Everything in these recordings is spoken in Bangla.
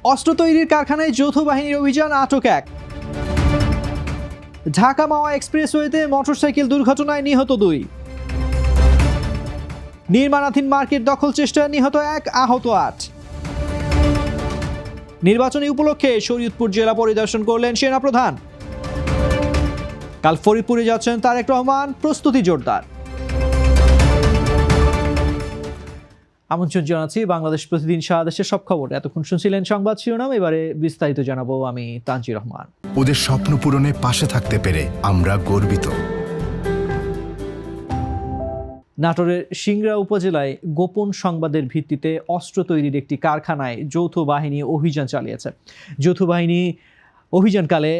অস্ত্র তৈরির কারখানায় যৌথ বাহিনীর অভিযান, আটক এক। ঢাকা মাওয়া এক্সপ্রেসওয়েতে মোটরসাইকেল দুর্ঘটনায় নিহত 2। নির্মাণাধীন মার্কেট দখল চেষ্টায় নিহত 1, আহত 8। নির্বাচনী উপলক্ষে শরীয়তপুর জেলা পরিদর্শন করলেন সেনাপ্রধান। কাল ফরিদপুরে যাচ্ছেন তারেক রহমান, প্রস্তুতি জোরদার। আমন্ত্রণ জানাচ্ছি বাংলাদেশ প্রতিদিন সারাদেশের সব খবর। এতক্ষণ শুনছিলেন সংবাদ শিরোনাম, এবারে বিস্তারিত জানাবো আমি তানজির রহমান। ওদের স্বপ্ন পূরণে পাশে থাকতে পেরে আমরা গর্বিত। নাটোরের সিংড়া উপজেলায় গোপন সংবাদের ভিত্তিতে অস্ত্র তৈরির একটি কারখানায় যৌথ বাহিনী অভিযান চালিয়েছে। যৌথ বাহিনী অভিযানকালে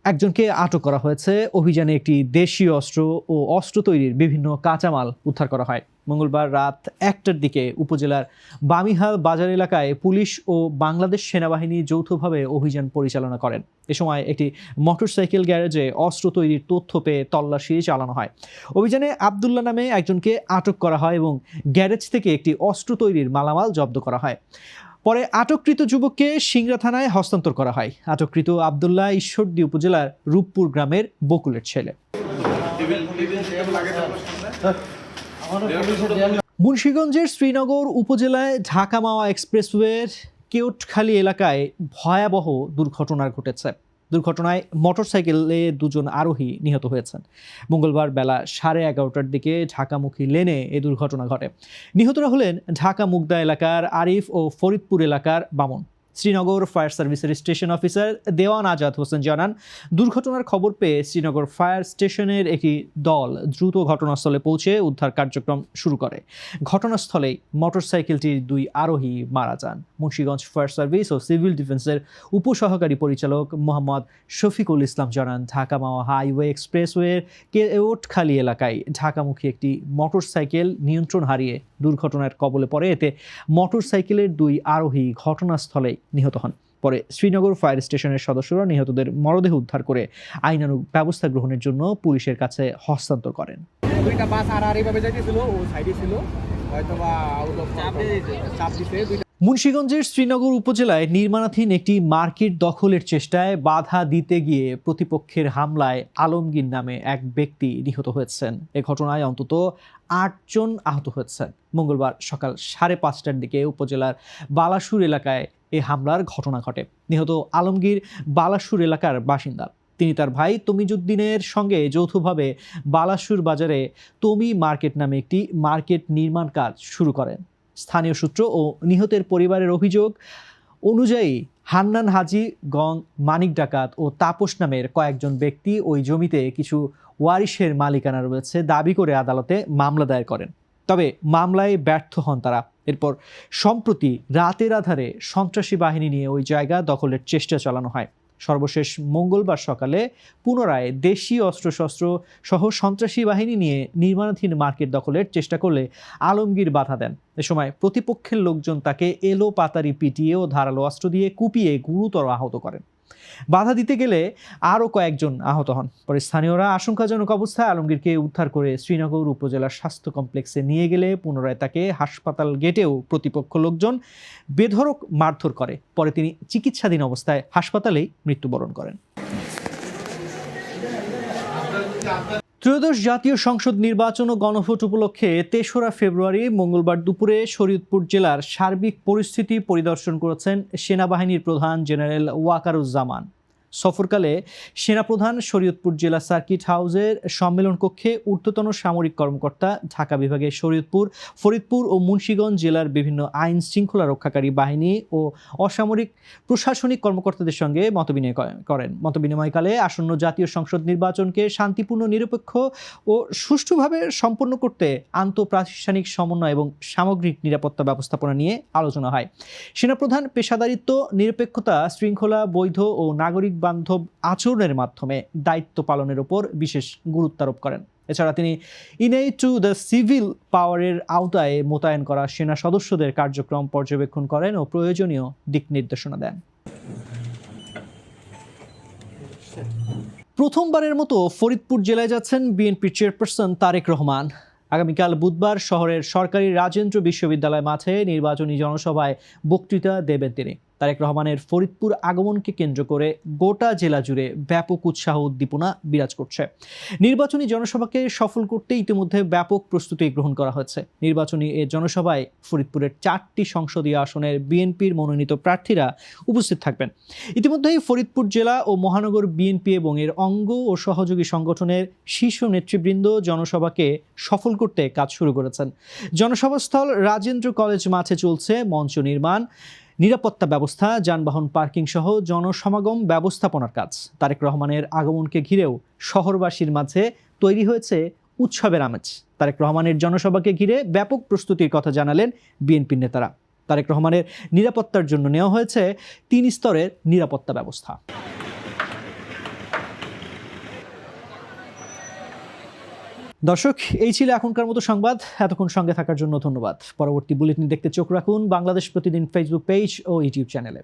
একজনকে আটক করা হয়েছে। অভিযানে একটি দেশীয় অস্ত্র ও অস্ত্র তৈরির বিভিন্ন কাঁচামাল উদ্ধার করা হয়। মঙ্গলবার রাত 1টার দিকে উপজেলার বামিহাল বাজার এলাকায় পুলিশ ও বাংলাদেশ সেনাবাহিনী যৌথভাবে অভিযান পরিচালনা করেন। এ সময় একটি মোটরসাইকেল গ্যারেজে অস্ত্র তৈরির তথ্য পেয়ে তল্লাশি চালানো হয়। অভিযানে আবদুল্লাহ নামে একজনকে আটক করা হয় এবং গ্যারেজ থেকে একটি অস্ত্র তৈরির মালামাল জব্দ করা হয়। পরে আটককৃত যুবককে সিংড়া থানায় হস্তান্তর করা হয়। আটককৃত আবদুল্লাহ ঈশ্বরদী উপজেলার রূপপুর গ্রামের বকুলের ছেলে। মুন্সিগঞ্জের শ্রীনগর উপজেলায় ঢাকা মাওয়া এক্সপ্রেসওয়ের কেওটখালী এলাকায় ভয়াবহ দুর্ঘটনা ঘটেছে। দুর্ঘটনায় মোটরসাইকেলে 2 জন আরোহী নিহত হয়েছেন। মঙ্গলবার বেলা 11:30টার দিকে ঢাকামুখী লেনে এই দুর্ঘটনা ঘটে। নিহতরা হলেন ঢাকা মুগদা এলাকার আরিফ ও ফরিদপুর এলাকার বামন। শ্রীনগর ফায়ার সার্ভিসের স্টেশন অফিসার দেওয়ান আজাদ হোসেন জানান, দুর্ঘটনার খবর পেয়ে শ্রীনগর ফায়ার স্টেশনের একটি দল দ্রুত ঘটনাস্থলে পৌঁছে উদ্ধার কার্যক্রম শুরু করে। ঘটনাস্থলেই মোটরসাইকেলটির 2 আরোহী মারা যান। মুন্সিগঞ্জ ফায়ার সার্ভিস ও সিভিল ডিফেন্সের উপসহকারী পরিচালক মোহাম্মদ শফিকুল ইসলাম জানান, ঢাকা মাওয়া হাইওয়ে এক্সপ্রেসওয়ের কেওটখালী এলাকায় ঢাকামুখী একটি মোটরসাইকেল নিয়ন্ত্রণ হারিয়ে দুর্ঘটনার কবলে পড়ে। এতে মোটরসাইকেলের 2 আরোহী ঘটনাস্থলেই নিহত হন। পরে শ্রীনগর ফায়ার স্টেশনের সদস্যরা নিহতদের মরদেহ উদ্ধার করে আইনানুগ ব্যবস্থা গ্রহণের জন্য পুলিশের কাছে হস্তান্তর করেন। মুন্সিগঞ্জের শ্রীনগর উপজেলায় নির্মাণাধীন একটি মার্কেট দখলের চেষ্টায় বাধা দিতে গিয়ে প্রতিপক্ষের হামলায় আলমগীর নামে এক ব্যক্তি নিহত হয়েছেন। এ ঘটনায় অন্তত 8 জন আহত হয়েছেন। মঙ্গলবার সকাল 5:30টার দিকে উপজেলার বালাসুর এলাকায় এই হামলার ঘটনা ঘটে। নিহত আলমগীর বালাসুর এলাকার বাসিন্দা। তিনি তার ভাই তমিজউদ্দিনের সঙ্গে যৌথভাবে বালাসুর বাজারে তমি মার্কেট নামে একটি মার্কেট নির্মাণ কাজ শুরু করেন। স্থানীয় সূত্র ও নিহতের পরিবারের অভিযোগ অনুযায়ী হান্নান হাজি, গং, মানিক ডাকাত ও তাপস নামের কয়েকজন ব্যক্তি ওই জমিতে কিছু ওয়ারিশের মালিকানা রয়েছে দাবি করে আদালতে মামলা দায়ের করেন। তবে মামলায় ব্যর্থ হন তারা। এরপর সম্প্রতি রাতের আধারে সন্ত্রাসী বাহিনী নিয়ে ওই জায়গা দখলের চেষ্টা চালানো হয়। সর্বশেষ মঙ্গলবার সকালে পুনরায় দেশীয় অস্ত্রশস্ত্র সহ সন্ত্রাসী বাহিনী নিয়ে নির্মাণাধীন মার্কেট দখলের চেষ্টা করলে আলমগীর বাধা দেন। এ সময় প্রতিপক্ষের লোকজন তাকে এলো পাতারি পিটিয়ে ও ধারালো অস্ত্র দিয়ে কুপিয়ে গুরুতর আহত করেন। বাধা দিতে গেলে আরও কয়েকজন আহত হন। পরে স্থানীয়রা আশঙ্কাজনক অবস্থায় আলমগীরকে উদ্ধার করে শ্রীনগর উপজেলার স্বাস্থ্য কমপ্লেক্সে নিয়ে গেলে পুনরায় তাকে হাসপাতাল গেটেও প্রতিপক্ষ লোকজন বেধড়ক মারধর করে। পরে তিনি চিকিৎসাধীন অবস্থায় হাসপাতালেই মৃত্যুবরণ করেন। ত্রয়োদশ জাতীয় সংসদ নির্বাচন ও গণভোট উপলক্ষে 3রা ফেব্রুয়ারি মঙ্গলবার দুপুরে শরীয়তপুর জেলার সার্বিক পরিস্থিতি পরিদর্শন করেছেন সেনাবাহিনীর প্রধান জেনারেল ওয়াকারুজ্জামান। সফরকালে সেনাপ্রধান শরীয়তপুর জেলা সার্কিট হাউসের সম্মেলন কক্ষে ঊর্ধ্বতন সামরিক কর্মকর্তা, ঢাকা বিভাগের শরীয়তপুর, ফরিদপুর ও মুন্সিগঞ্জ জেলার বিভিন্ন আইন শৃঙ্খলা রক্ষাকারী বাহিনী ও অসামরিক প্রশাসনিক কর্মকর্তাদের সঙ্গে মতবিনিময় করেন। মতবিনিময়কালে আসন্ন জাতীয় সংসদ নির্বাচনকে শান্তিপূর্ণ, নিরপেক্ষ ও সুষ্ঠুভাবে সম্পন্ন করতে আন্তঃপ্রাতিষ্ঠানিক সমন্বয় এবং সামগ্রিক নিরাপত্তা ব্যবস্থাপনা নিয়ে আলোচনা হয়। সেনাপ্রধান পেশাদারিত্ব, নিরপেক্ষতা, শৃঙ্খলা, বৈধ ও নাগরিক বান্ধব আচরণের মাধ্যমে দায়িত্ব পালনের উপর বিশেষ গুরুত্ব আরোপ করেন। এছাড়া তিনি ইনেই টু দ্য সিভিল পাওয়ারের আওতায় মোতায়েন করা সেনা সদস্যদের কার্যক্রম পর্যবেক্ষণ করেন ও প্রয়োজনীয় দিক নির্দেশনা দেন। প্রথমবারের মতো ফরিদপুর জেলায় যাচ্ছেন বিএনপির চেয়ারপারসন তারেক রহমান। আগামীকাল বুধবার শহরের সরকারি রাজেন্দ্র বিশ্ববিদ্যালয় মাঠে নির্বাচনী জনসভায় বক্তৃতা দেবেন তিনি। তারেক রহমানের ফরিদপুর আগমনকে কেন্দ্র করে গোটা জেলা জুড়ে ব্যাপক উৎসাহ উদ্দীপনা বিরাজ করছে। নির্বাচনী জনসভাকে সফল করতে ইতিমধ্যে ব্যাপক প্রস্তুতি গ্রহণ করা হয়েছে। নির্বাচনী এ জনসভায় ফরিদপুরের 4টি সংসদীয় আসনের বিএনপির মনোনীত প্রার্থীরা উপস্থিত থাকবেন। ইতিমধ্যেই ফরিদপুর জেলা ও মহানগর বিএনপি এবং এর অঙ্গ ও সহযোগী সংগঠনের শীর্ষ নেতৃবৃন্দ জনসভাকে সফল করতে কাজ শুরু করেছেন। জনসভাস্থল রাজেন্দ্র কলেজ মাঠে চলছে মঞ্চ নির্মাণ, নিরাপত্তা ব্যবস্থা, যানবাহন পার্কিং সহ জনসমাগম ব্যবস্থাপনার কাজ। তারেক রহমানের আগমনকে ঘিরেও শহরবাসীর মাঝে তৈরি হয়েছে উৎসবের আমেজ। তারেক রহমানের জনসভাকে ঘিরে ব্যাপক প্রস্তুতির কথা জানালেন বিএনপির নেতারা। তারেক রহমানের নিরাপত্তার জন্য নেওয়া হয়েছে 3 স্তরের নিরাপত্তা ব্যবস্থা। দর্শক, এই ছিল এখনকার মতো সংবাদ। এতক্ষণ সঙ্গে থাকার জন্য ধন্যবাদ। পরবর্তী বুলেটিন দেখতে চোখ রাখুন বাংলাদেশ প্রতিদিন ফেসবুক পেজ ও ইউটিউব চ্যানেলে।